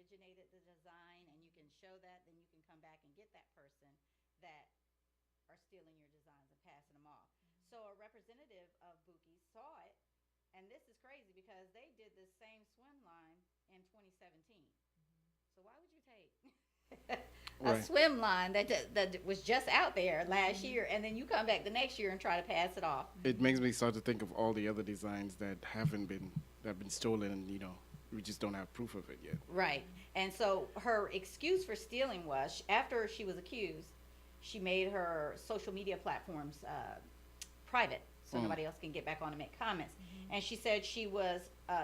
originated the design and you can show that, then you can come back and get that person that are stealing your designs and passing them off. So a representative of Buki saw it, and this is crazy because they did this same swim line in 2017. So why would you take a Right. swim line that was just out there last Mm-hmm. year, and then you come back the next year and try to pass it off? It makes me start to think of all the other designs that have been stolen, and we just don't have proof of it yet. Right. And so her excuse for stealing was after she was accused, she made her social media platforms private so Mm. nobody else can get back on and make comments. And she said she was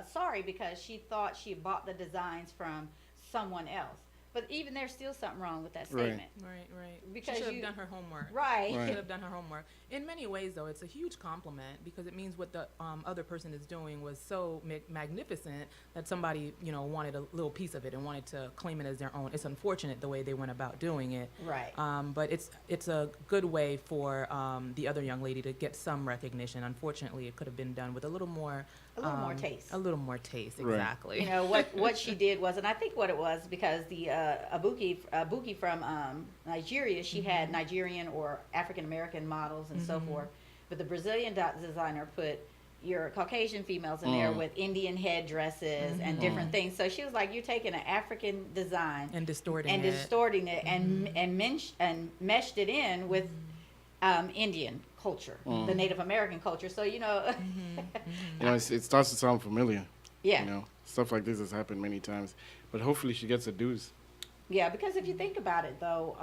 sorry because she thought she had bought the designs from someone else. But even there's still something wrong with that Right. statement. Right, right. Because She should have you- done her homework. Right. She Right. should have done her homework. In many ways, though, it's a huge compliment because it means what the other person is doing was so magnificent that somebody, wanted a little piece of it and wanted to claim it as their own. It's unfortunate the way they went about doing it. Right. But it's a good way for the other young lady to get some recognition. Unfortunately, it could have been done with a little more. A little more taste. A little more taste, Right. exactly. You know what she did was, and I think what it was because the Abuki from Nigeria, she had Nigerian or African American models and so forth, but the Brazilian designer put your Caucasian females in there Mm. with Indian headdresses and different things. So she was like, you're taking an African design And distorting and it. distorting it and meshed it in with Indian culture, the Native American culture. So It starts to sound familiar. yeah. Stuff like this has happened many times, but hopefully she gets a dues. Yeah, because if you think about it, though,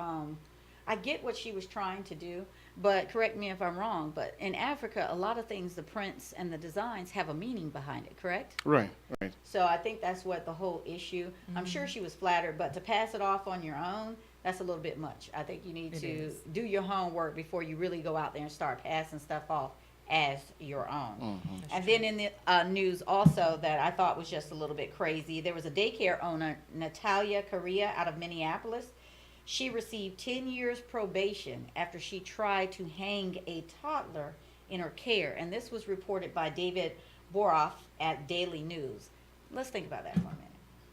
I get what she was trying to do, but correct me if I'm wrong, but in Africa, a lot of things, the prints and the designs have a meaning behind it, correct? Right. Right. So I think that's what the whole issue, I'm sure she was flattered, but to pass it off on your own, that's a little bit much. I think you need It to is. do your homework before you really go out there and start passing stuff off as your own. And then in the news also that I thought was just a little bit crazy, there was a daycare owner, Natalia Correa, out of Minneapolis. She received 10 years probation after she tried to hang a toddler in her care. And this was reported by David Boroff at Daily News. Let's think about that for a minute.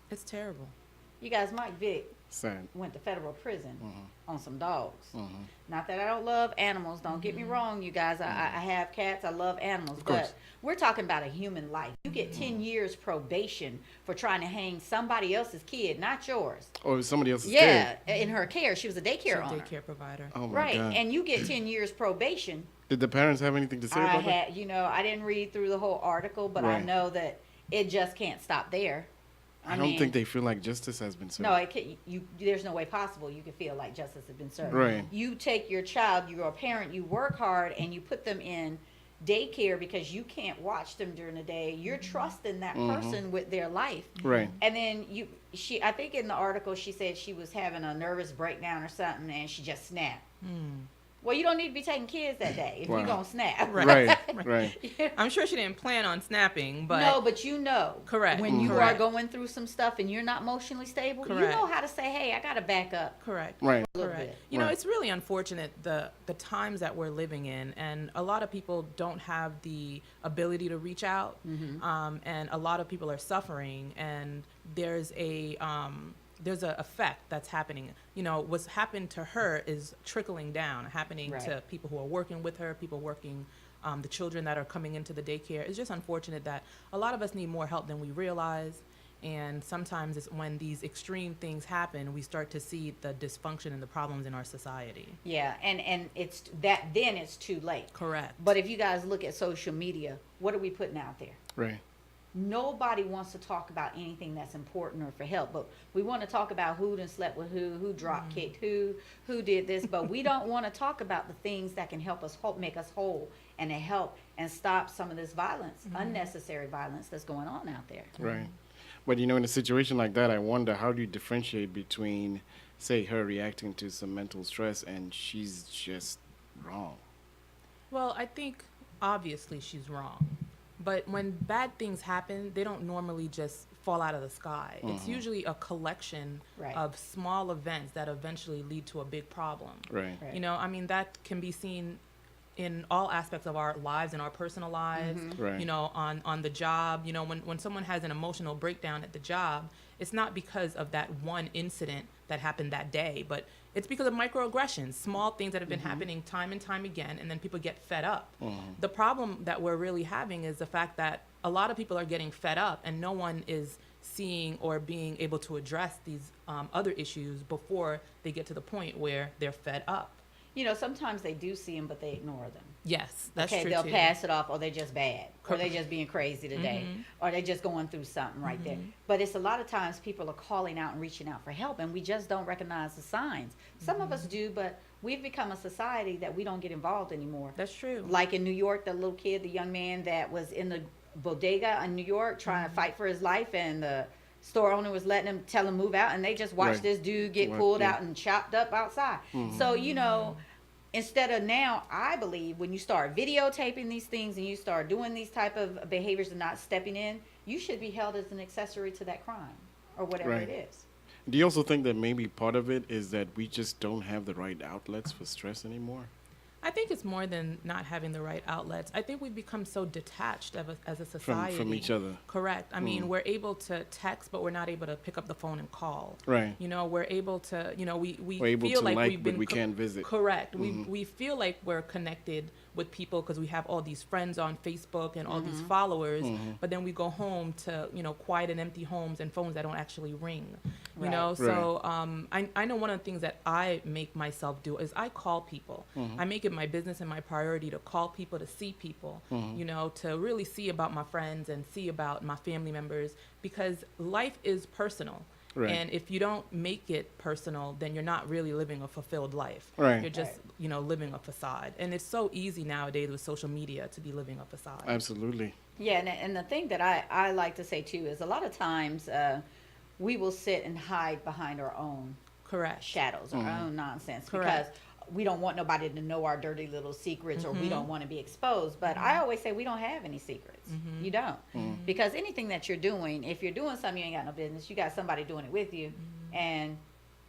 It's terrible. You guys, Mike Vick Sad. went to federal prison Mm-hmm. on some dogs. Not that I don't love animals. Don't get me wrong, you guys. I have cats. I love animals. course. But we're talking about a human life. You get 10 years probation for trying to hang somebody else's kid, not yours. Oh, it was somebody else's Yeah, kid. in her care. She was a daycare She's a owner. daycare provider. Oh my Right. God. And you get 10 years probation. Did the parents have anything to say I about that? had, I didn't read through the whole article, but I Right. know that it just can't stop there. I don't think they feel like justice has been served. No, it can, there's no way possible you can feel like justice has been served. Right. You take your child, you're a parent, you work hard, and you put them in daycare because you can't watch them during the day. You're trusting that person with their life. Right. And then I think in the article she said she was having a nervous breakdown or something, and she just snapped. Well, you don't need to be taking kids that day if Wow. you're gonna snap. Right. Right. I'm sure she didn't plan on snapping, but No, but Correct. when you Correct. are going through some stuff and you're not emotionally stable, you Correct. know how to say, "Hey, I gotta back up correct. Right. a little Correct. bit." You know, Right. it's really unfortunate the times that we're living in, and a lot of people don't have the ability to reach out, and a lot of people are suffering, and there's a effect that's happening. You know, what's happened to her is trickling down, happening Right. to people who are working with her, people working. The children that are coming into the daycare. It's just unfortunate that a lot of us need more help than we realize. And sometimes it's when these extreme things happen, we start to see the dysfunction and the problems in our society. Yeah, and it's that then it's too late. Correct. But if you guys look at social media, what are we putting out there? Right. Nobody wants to talk about anything that's important or for help, but we want to talk about who done slept with who drop kicked who did this, but we don't want to talk about the things that can help us make us whole and to help and stop some of this violence, unnecessary violence that's going on out there. Right. But in a situation like that, I wonder how do you differentiate between, say, her reacting to some mental stress and she's just wrong? Well, I think obviously she's wrong. But when bad things happen, they don't normally just fall out of the sky. It's usually a collection Right. of small events that eventually lead to a big problem. Right. Right. You know, I mean, that can be seen in all aspects of our lives, in our personal lives, Right. you know, on the job. You know, when someone has an emotional breakdown at the job, it's not because of that one incident that happened that day, but it's because of microaggressions, small things that have been happening time and time again, and then people get fed up. The problem that we're really having is the fact that a lot of people are getting fed up, and no one is seeing or being able to address these other issues before they get to the point where they're fed up. You know, sometimes they do see them, but they ignore them. Yes, that's Okay, true they'll too. pass it off, or they're just bad, or they're Correct. just being crazy today, or they're just going through something right there. Mm-hmm. But it's a lot of times people are calling out and reaching out for help, and we just don't recognize the signs. Some of us Mm-hmm. do, but we've become a society that we don't get involved anymore. That's true. Like in New York, the little kid, the young man that was in the bodega in New York trying Mm-hmm. to fight for his life, and the store owner was letting him tell him move out, and they just watched Right. this dude get Right, pulled yeah. out and chopped up outside. So you know, instead of now, I believe when you start videotaping these things and you start doing these type of behaviors and not stepping in, you should be held as an accessory to that crime or whatever Right. it is. Do you also think that maybe part of it is that we just don't have the right outlets for stress anymore? I think it's more than not having the right outlets. I think we've become so detached as a From society. each other. Correct. I mean, we're able to text, but we're not able to pick up the phone and call. Right. You know, we're able to, you know, we We're able feel to like like, we've but been we can't visit. Correct. We feel like we're connected with people because we have all these friends on Facebook and all these followers, but then we go home to, you know, quiet and empty homes and phones that don't actually ring. You Right. know, so I know one of the things that I make myself do is I call people. I make it my business and my priority to call people, to see people, you know, to really see about my friends and see about my family members, because life is personal. Right. And if you don't make it personal, then you're not really living a fulfilled life. Right. You're just, you know, living a facade. And it's so easy nowadays with social media to be living a facade. Absolutely. Yeah, and the thing that I like to say too is a lot of times we will sit and hide behind our own Correct. shadows, our own nonsense, Correct. because we don't want nobody to know our dirty little secrets, or we don't want to be exposed. But I always say we don't have any secrets. You don't, because anything that you're doing, if you're doing something you ain't got no business, you got somebody doing it with you, and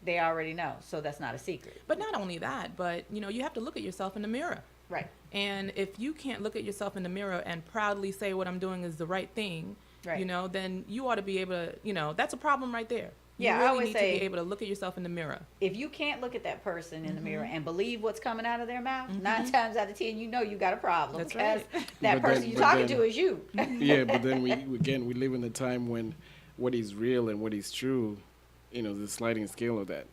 they already know, so that's not a secret. But not only that, but, you know, you have to look at yourself in the mirror. Right. And if you can't look at yourself in the mirror and proudly say what I'm doing is the right thing, Right. you know, then you ought to be able to, you know, that's a problem right there. Yeah, I you really always need say- to be able to look at yourself in the mirror. If you can't look at that person in the mirror and believe what's coming out of their mouth, 9 times out of 10, you know you got a problem, That's because right. that But person then- you're but talking then- to is you. Yeah, but then we live in a time when what is real and what is true, you know, the sliding scale of that.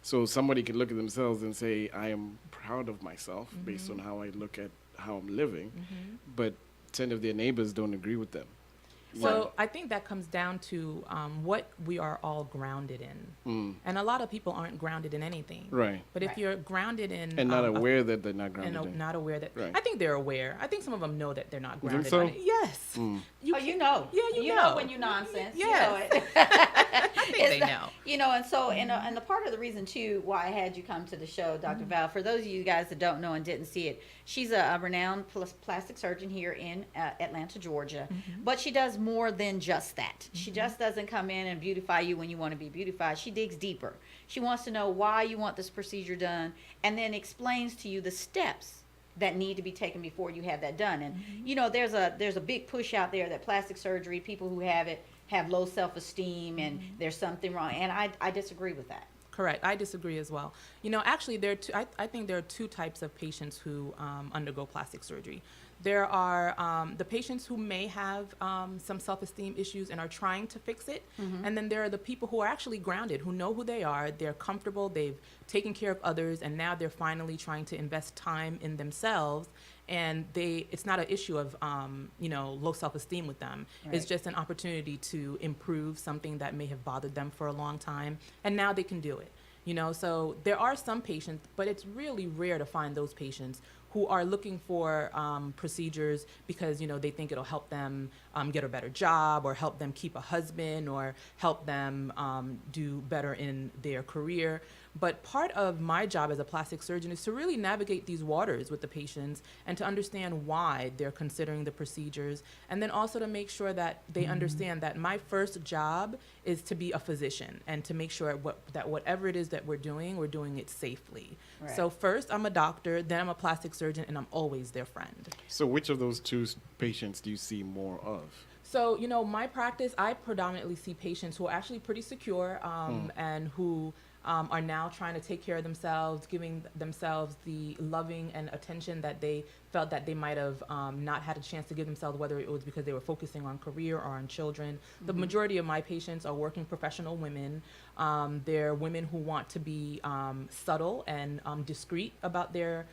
So somebody could look at themselves and say, I am proud of myself based on how I look at how I'm living, but 10 of their neighbors don't agree with them. So I think that comes down to what we are all grounded in. And a lot of people aren't grounded in anything. Right. But if Right. you're grounded in And not a aware that they're not grounded and in. not aware that Right. I think they're aware. I think some of them know that they're not You grounded. think so? in it. Yes. Oh, can't- you know. Yeah, you know know. when you nonsense. Yes. You know it. I think they know. You know, and so, and the part of the reason too why I had you come to the show, Dr. Val, for those of you guys that don't know and didn't see it, she's a renowned plastic surgeon here in Atlanta, Georgia. But she does more than just that. She just doesn't come in and beautify you when you want to be beautified. She digs deeper. She wants to know why you want this procedure done, and then explains to you the steps that need to be taken before you have that done. And you know, there's a big push out there that plastic surgery, people who have it have low self-esteem, and there's something wrong, and I disagree with that. Correct. I disagree as well. You know, actually, I think there are two types of patients who undergo plastic surgery. There are the patients who may have some self-esteem issues and are trying to fix it. And then there are the people who are actually grounded, who know who they are, they're comfortable, they've taken care of others, and now they're finally trying to invest time in themselves. And it's not an issue of, you know, low self-esteem with them. It's Right. just an opportunity to improve something that may have bothered them for a long time. And now they can do it. You know, so there are some patients, but it's really rare to find those patients who are looking for procedures because, you know, they think it'll help them get a better job, or help them keep a husband, or help them do better in their career. But part of my job as a plastic surgeon is to really navigate these waters with the patients and to understand why they're considering the procedures, and then also to make sure that they understand that my first job is to be a physician and to make sure that whatever it is that we're doing it safely. Right. So first I'm a doctor, then I'm a plastic surgeon, and I'm always their friend. So which of those two patients do you see more of? So, my practice, I predominantly see patients who are actually pretty secure and who are now trying to take care of themselves, giving themselves the loving and attention that they felt that they might have not had a chance to give themselves, whether it was because they were focusing on career or on children. The majority of my patients are working professional women. They're women who want to be subtle and discreet about their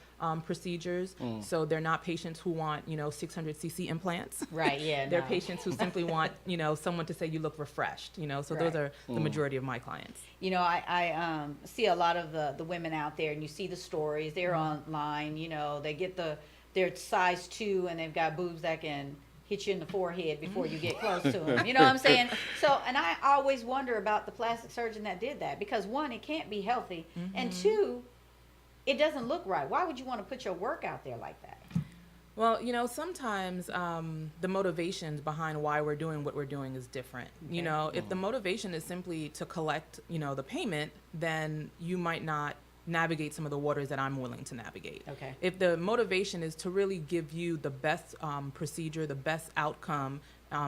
procedures. So they're not patients who want, 600cc implants. Right, yeah. They're no. patients who simply want, someone to say you look refreshed, so Right. those are the majority of my clients. I see a lot of the women out there, and you see the stories. They're online, they get their size 2, and they've got boobs that can hit you in the forehead before you get close to them. You know what I'm saying? So, and I always wonder about the plastic surgeon that did that, because 1, it can't be healthy, and 2, it doesn't look right. Why would you want to put your work out there like that? Well, sometimes the motivations behind why we're doing what we're doing is different. Okay. If the motivation is simply to collect, the payment, then you might not navigate some of the waters that I'm willing to navigate. Okay. If the motivation is to really give you the best procedure, the best outcome,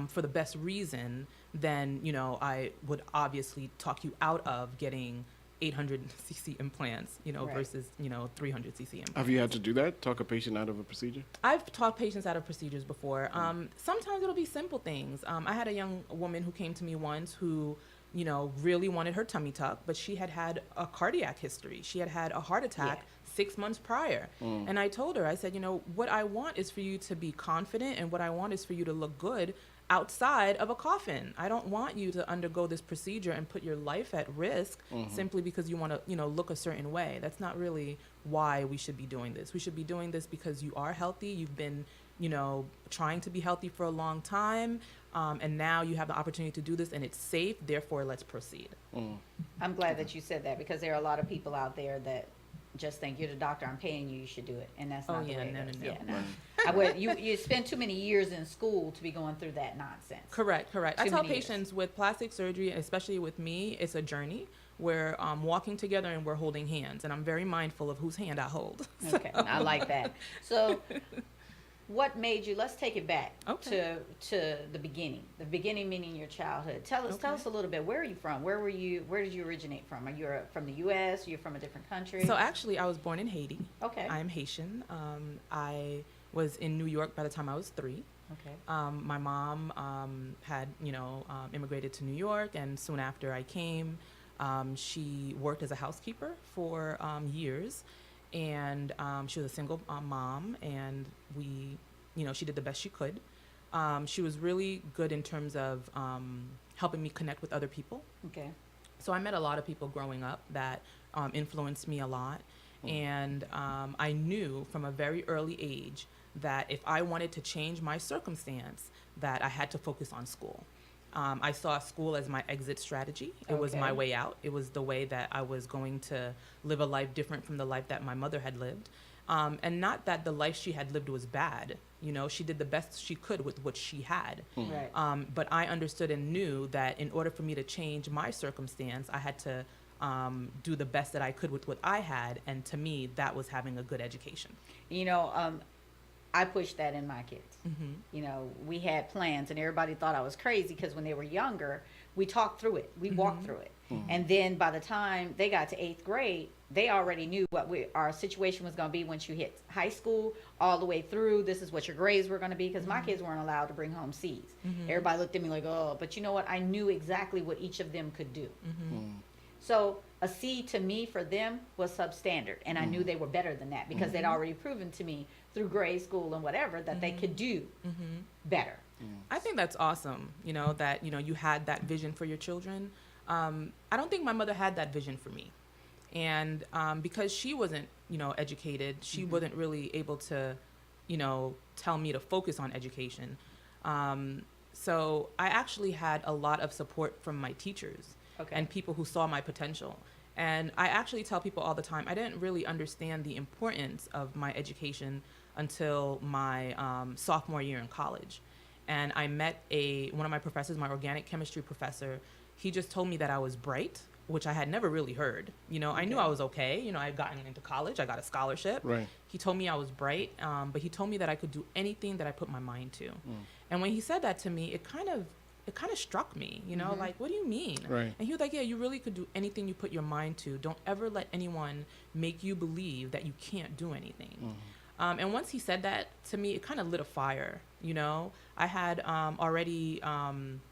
for the best reason, then, I would obviously talk you out of getting 800cc implants, Right. versus, 300cc implants. Have you had to do that? Talk a patient out of a procedure? I've talked patients out of procedures before. Sometimes it'll be simple things. I had a young woman who came to me once who, really wanted her tummy tuck, but she had a cardiac history. She had a heart attack 6 months prior. And I told her, I said, what I want is for you to be confident, and what I want is for you to look good outside of a coffin. I don't want you to undergo this procedure and put your life at risk simply because you want to, look a certain way. That's not really why we should be doing this. We should be doing this because you are healthy. You've been, trying to be healthy for a long time. And now you have the opportunity to do this, and it's safe. Therefore, let's proceed. I'm glad that you said that, because there are a lot of people out there that just think, you're the doctor, I'm paying you, you should do it, and that's not the way it is. No. Yeah, no. I would, you spend too many years in school to be going through that nonsense. Correct. I Too tell many years. patients with plastic surgery, especially with me, it's a journey. We're walking together and we're holding hands, and I'm very mindful of whose hand I hold. Okay, I like that. So, what made you? Let's take it back Okay. to the beginning. The beginning meaning your childhood. Tell us a little bit. Where are you from? Where were you? Where did you originate from? Are you from the U.S.? You're from a different country? So actually, I was born in Haiti. Okay. I am Haitian. I was in New York by the time I was 3. Okay. My mom had, immigrated to New York, and soon after I came, she worked as a housekeeper for years, and she was a single mom, and she did the best she could. She was really good in terms of helping me connect with other people. Okay. So I met a lot of people growing up that influenced me a lot. And I knew from a very early age that if I wanted to change my circumstance, that I had to focus on school. I saw school as my exit strategy. It was my Okay. way out. It was the way that I was going to live a life different from the life that my mother had lived. And not that the life she had lived was bad. She did the best she could with what she had. Right. But I understood and knew that in order for me to change my circumstance, I had to do the best that I could with what I had. And to me, that was having a good education. I pushed that in my kids. We had plans, and everybody thought I was crazy, because when they were younger, we talked through it. We walked through it. And then by the time they got to 8th grade, they already knew what our situation was going to be once you hit high school, all the way through. This is what your grades were going to be, because my kids weren't allowed to bring home C's. Everybody looked at me like, oh, but you know what? I knew exactly what each of them could do. So a C to me for them was substandard, and I knew they were better than that, because they'd already proven to me through grade school and whatever that they could do better. I think that's awesome, that, you had that vision for your children. I don't think my mother had that vision for me. And because she wasn't, educated, she wasn't really able to, tell me to focus on education. So I actually had a lot of support from my teachers Okay. and people who saw my potential. And I actually tell people all the time, I didn't really understand the importance of my education until my sophomore year in college. And I met one of my professors, my organic chemistry professor. He just told me that I was bright, which I had never really heard. You know, I knew I was okay. You know, I had gotten into college. I got a scholarship. Right. He told me I was bright, but he told me that I could do anything that I put my mind to. And when he said that to me, it kind of struck me, you know, like, what do you mean? Right. And he was like, yeah, you really could do anything you put your mind to. Don't ever let anyone make you believe that you can't do anything. And once he said that to me, it kind of lit a fire, you know. I had already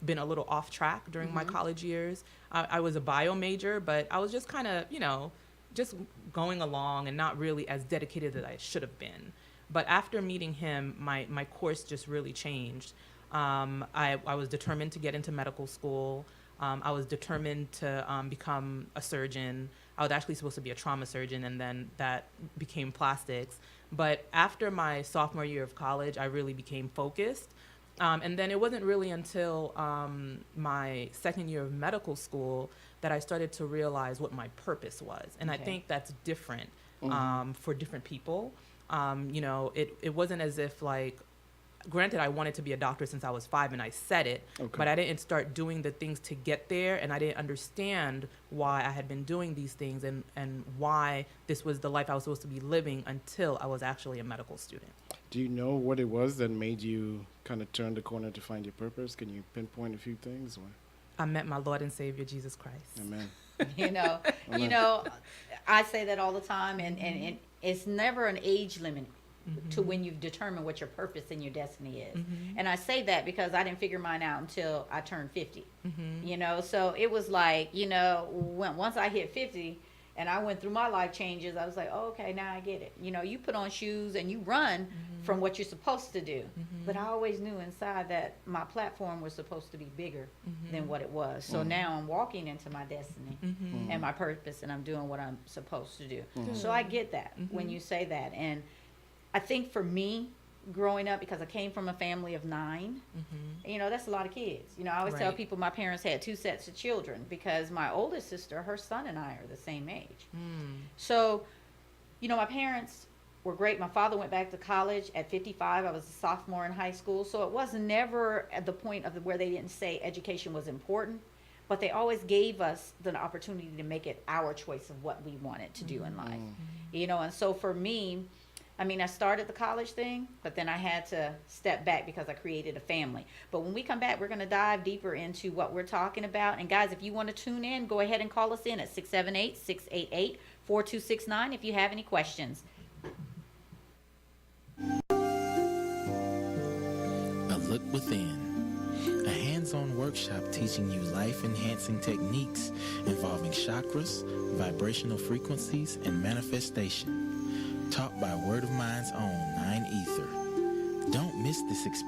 been a little off track during my college years. I was a bio major, but I was just kind of, you know, just going along and not really as dedicated as I should have been. But after meeting him, my course just really changed. I was determined to get into medical school. I was determined to become a surgeon. I was actually supposed to be a trauma surgeon, and then that became plastics. But after my sophomore year of college, I really became focused. And then it wasn't really until my second year of medical school that I started to realize what my purpose was. And I Okay. think that's different for different people. You know, it wasn't as if, like, granted, I wanted to be a doctor since I was 5 and I said it, Okay. but I didn't start doing the things to get there, and I didn't understand why I had been doing these things and why this was the life I was supposed to be living until I was actually a medical student. Do you know what it was that made you kind of turn the corner to find your purpose? Can you pinpoint a few things? Or? I met my Lord and Savior, Jesus Christ. Amen. You know, I say that all the time, and it's never an age limit to when you've determined what your purpose and your destiny is. And I say that because I didn't figure mine out until I turned 50. You know, so it was like, you know, once I hit 50 and I went through my life changes, I was like, oh, okay, now I get it. You know, you put on shoes and you run from what you're supposed to do. But I always knew inside that my platform was supposed to be bigger than what it was. So now I'm walking into my destiny and my purpose, and I'm doing what I'm supposed to do. So I get that when you say that. And I think for me, growing up, because I came from a family of 9, you know, that's a lot of kids. You know, I always tell Right. people my parents had 2 sets of children because my oldest sister, her son and I are the same age. So, you know, my parents were great. My father went back to college at 55. I was a sophomore in high school. So it was never at the point of where they didn't say education was important, but they always gave us the opportunity to make it our choice of what we wanted to do in life. You know, and so for me, I mean, I started the college thing, but then I had to step back because I created a family. But when we come back, we're going to dive deeper into what we're talking about. And guys, if you want to tune in, go ahead and call us in at 678-688-4269 if you have any questions. A Look Within, a hands-on workshop teaching you life-enhancing techniques involving chakras, vibrational frequencies, and manifestation. Taught by Word of Mind's own 9 Ether. Don't miss this experience.